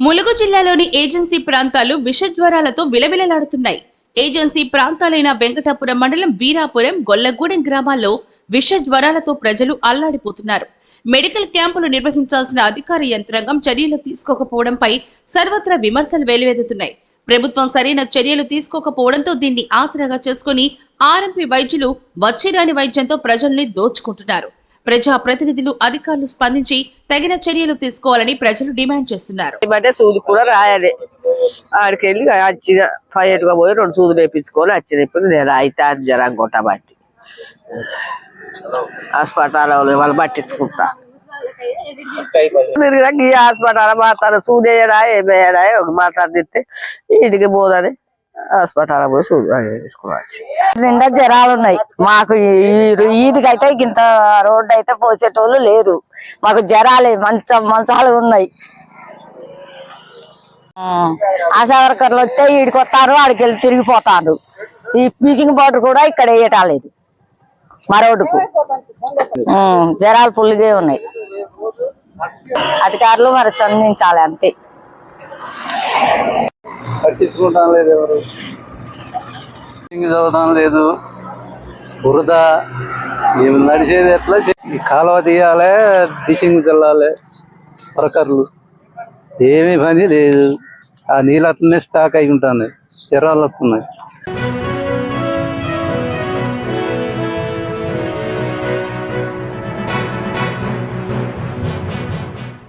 ములుగు జిల్లాలోని ఏజెన్సీ ప్రాంతాలు విషజ్వరాలతో విలవిలలాడుతున్నాయి. ఏజెన్సీ ప్రాంతాలైన వెంకటాపురం మండలం వీరాపురం, గొల్లగూడెం గ్రామాల్లో విషజ్వరాలతో ప్రజలు అల్లాడిపోతున్నారు. మెడికల్ క్యాంపులు నిర్వహించాల్సిన అధికార యంత్రాంగం చర్యలు తీసుకోకపోవడంపై సర్వత్రా విమర్శలు వెలువెత్తుతున్నాయి. ప్రభుత్వం సరైన చర్యలు తీసుకోకపోవడంతో దీన్ని ఆసరాగా చేసుకుని ఆర్ఎంపీ వైద్యులు వచ్చిరాని వైద్యంతో ప్రజల్ని దోచుకుంటున్నారు. ప్రజా ప్రతినిధులు, అధికారులు స్పందించి తగిన చర్యలు తీసుకోవాలని ప్రజలు డిమాండ్ చేస్తున్నారు. సూది కూడా రాయాలి, ఆడికి వెళ్ళి వచ్చిన ఫైట్గా పోయి 2 సూదులు వేయించుకొని వచ్చిన. ఇప్పుడు నేను అయితే అది జరం కొట్టబట్టి హాస్పిటల్ వాళ్ళు పట్టించుకుంటా. ఈ హాస్పిటల్ మాట్లాడ సూది వేయడా ఏమేయడా ఒక మాట్లాడితే ఇంటికి పోదని హాస్పిటల్ పోయి సూది వేసుకోవచ్చు. నిండా జ్వరాలు ఉన్నాయి మాకు. ఈదికైతే ఇంత రోడ్డు అయితే పోసేటోళ్ళు లేరు. మాకు జ్వరాలే మంచాలు ఉన్నాయి. ఆశా వర్కర్లు వస్తే ఈడికి వస్తారు, ఆడికి వెళ్ళి తిరిగిపోతారు. ఈ బ్లీచింగ్ పౌడర్ కూడా ఇక్కడ వేయటాలేదు మా రోడ్డుకు. జ్వరాలు ఫుల్గా ఉన్నాయి. అధికారులు మరి స్పందించాలి అంతే. పట్టించుకుంటాం లేదు, ఎవరు చదవడం లేదు. బురద ఏమి నడిచేది ఎట్లా కాలువ తీయాలి, డిషింగ్ చల్లాలి. వర్కర్లు ఏమీ పని లేదు. ఆ నీళ్ళు అట్లనే స్టాక్ అయి ఉంటాయి, జ్వరాలు వస్తున్నాయి.